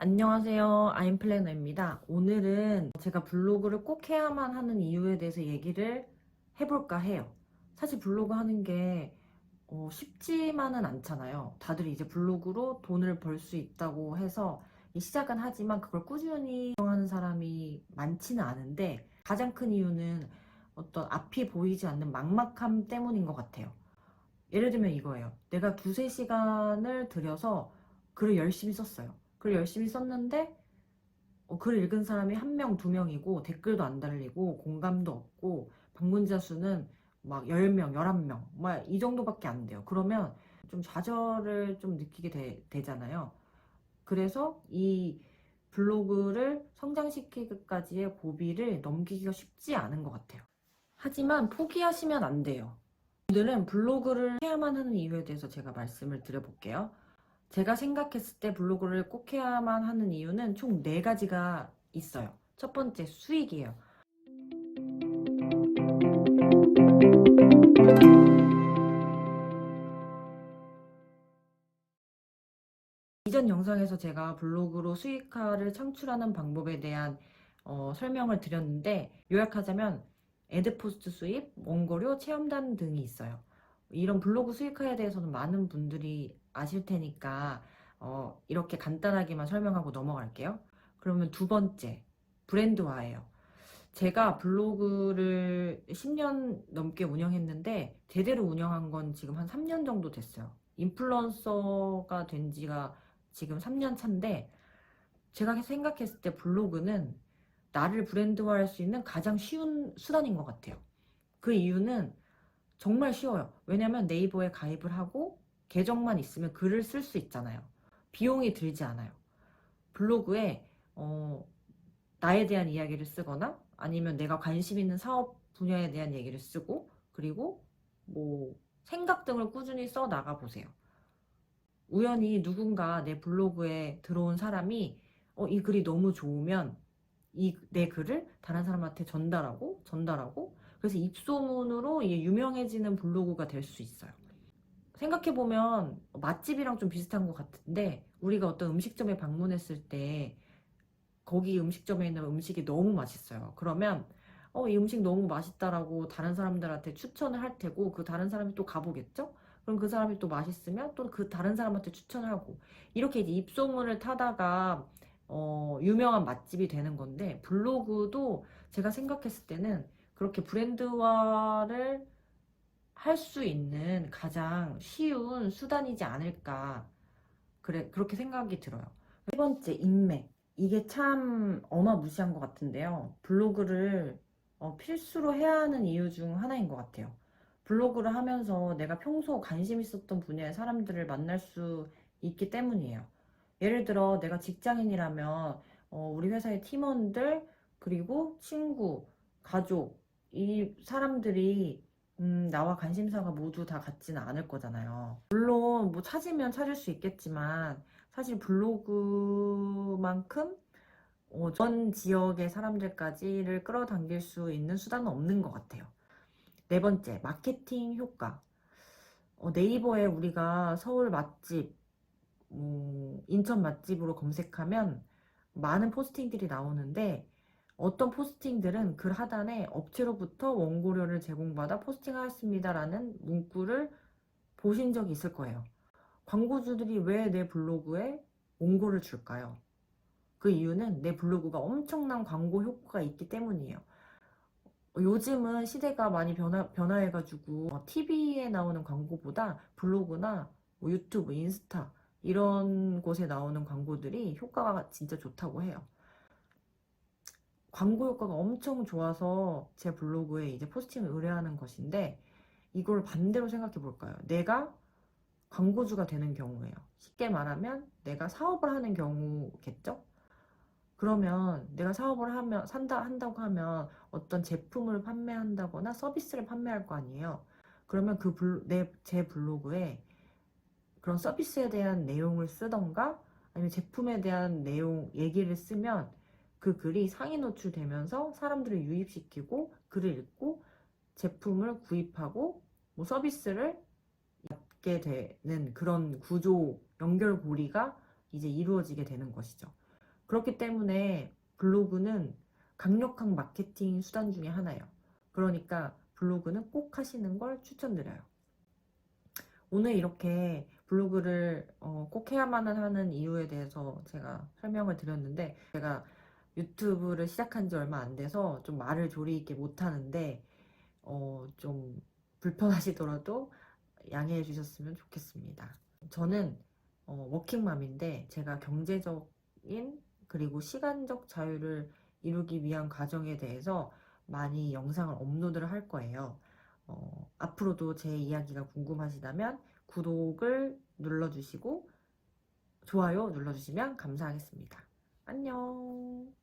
안녕하세요. 아임플래너입니다. 오늘은 제가 블로그를 꼭 해야만 하는 이유에 대해서 얘기를 해볼까 해요. 사실 블로그 하는 게 쉽지만은 않잖아요. 다들 이제 블로그로 돈을 벌 수 있다고 해서 시작은 하지만 그걸 꾸준히 하는 사람이 많지는 않은데, 가장 큰 이유는 어떤 앞이 보이지 않는 막막함 때문인 것 같아요. 예를 들면 이거예요. 내가 두세 시간을 들여서 글을 열심히 썼어요. 글을 열심히 썼는데 글을 읽은 사람이 한 명, 두 명이고 댓글도 안 달리고 공감도 없고 방문자 수는 막 10명, 11명 막 이 정도밖에 안 돼요. 그러면 좀 좌절을 좀 느끼게 되잖아요. 그래서 이 블로그를 성장시키기까지의 고비를 넘기기가 쉽지 않은 것 같아요. 하지만 포기하시면 안 돼요. 오늘은 블로그를 해야만 하는 이유에 대해서 제가 말씀을 드려볼게요. 제가 생각했을 때 블로그를 꼭 해야만 하는 이유는 총 4가지가 있어요. 첫 번째, 수익이에요. 이전 영상에서 제가 블로그로 수익화를 창출하는 방법에 대한 설명을 드렸는데, 요약하자면 애드포스트 수입, 원고료, 체험단 등이 있어요. 이런 블로그 수익화에 대해서는 많은 분들이 아실 테니까 이렇게 간단하게만 설명하고 넘어갈게요. 그러면 두 번째, 브랜드화예요. 제가 블로그를 10년 넘게 운영했는데 제대로 운영한 건 지금 한 3년 정도 됐어요. 인플루언서가 된 지가 지금 3년 차인데, 제가 생각했을 때 블로그는 나를 브랜드화할 수 있는 가장 쉬운 수단인 것 같아요. 그 이유는 정말 쉬워요. 왜냐면 네이버에 가입을 하고 계정만 있으면 글을 쓸 수 있잖아요. 비용이 들지 않아요. 블로그에 나에 대한 이야기를 쓰거나 아니면 내가 관심 있는 사업 분야에 대한 얘기를 쓰고, 그리고 뭐 생각 등을 꾸준히 써 나가 보세요. 우연히 누군가 내 블로그에 들어온 사람이 이 글이 너무 좋으면 이 내 글을 다른 사람한테 전달하고 그래서 입소문으로 이게 유명해지는 블로그가 될 수 있어요. 생각해보면 맛집이랑 좀 비슷한 것 같은데, 우리가 어떤 음식점에 방문했을 때 거기 음식점에 있는 음식이 너무 맛있어요. 그러면 이 음식 너무 맛있다라고 다른 사람들한테 추천을 할 테고, 그 다른 사람이 또 가보겠죠? 그럼 그 사람이 또 맛있으면 또 그 다른 사람한테 추천을 하고, 이렇게 이제 입소문을 타다가 유명한 맛집이 되는 건데, 블로그도 제가 생각했을 때는 그렇게 브랜드화를 할 수 있는 가장 쉬운 수단이지 않을까, 그렇게 생각이 들어요. 세 번째, 인맥. 이게 참 어마무시한 것 같은데요. 블로그를 필수로 해야 하는 이유 중 하나인 것 같아요. 블로그를 하면서 내가 평소 관심 있었던 분야의 사람들을 만날 수 있기 때문이에요. 예를 들어 내가 직장인이라면 우리 회사의 팀원들, 그리고 친구, 가족, 이 사람들이 나와 관심사가 모두 다 같지는 않을 거잖아요. 물론 뭐 찾으면 찾을 수 있겠지만, 사실 블로그만큼 전 지역의 사람들까지를 끌어당길 수 있는 수단은 없는 것 같아요. 네 번째, 마케팅 효과. 네이버에 우리가 서울 맛집, 인천 맛집으로 검색하면 많은 포스팅들이 나오는데, 어떤 포스팅들은 글 하단에 업체로부터 원고료를 제공받아 포스팅하였습니다라는 문구를 보신 적이 있을 거예요. 광고주들이 왜 내 블로그에 원고를 줄까요? 그 이유는 내 블로그가 엄청난 광고 효과가 있기 때문이에요. 요즘은 시대가 많이 변화해가지고 TV에 나오는 광고보다 블로그나 뭐 유튜브, 인스타 이런 곳에 나오는 광고들이 효과가 진짜 좋다고 해요. 광고 효과가 엄청 좋아서 제 블로그에 이제 포스팅을 의뢰하는 것인데, 이걸 반대로 생각해 볼까요? 내가 광고주가 되는 경우예요. 쉽게 말하면 내가 사업을 하는 경우겠죠? 그러면 내가 사업을 한다고 하면 어떤 제품을 판매한다거나 서비스를 판매할 거 아니에요. 그러면 제 블로그에 그런 서비스에 대한 내용을 쓰던가 아니면 제품에 대한 얘기를 쓰면 그 글이 상위 노출되면서 사람들을 유입시키고 글을 읽고 제품을 구입하고 뭐 서비스를 받게 되는 그런 구조, 연결고리가 이제 이루어지게 되는 것이죠. 그렇기 때문에 블로그는 강력한 마케팅 수단 중에 하나예요. 그러니까 블로그는 꼭 하시는 걸 추천드려요. 오늘 이렇게 블로그를 꼭 해야만 하는 이유에 대해서 제가 설명을 드렸는데, 제가 유튜브를 시작한 지 얼마 안 돼서 좀 말을 조리 있게 못하는데 좀 불편하시더라도 양해해 주셨으면 좋겠습니다. 저는 워킹맘인데 제가 경제적인 그리고 시간적 자유를 이루기 위한 과정에 대해서 많이 영상을 업로드를 할 거예요. 앞으로도 제 이야기가 궁금하시다면 구독을 눌러주시고 좋아요 눌러주시면 감사하겠습니다. 안녕.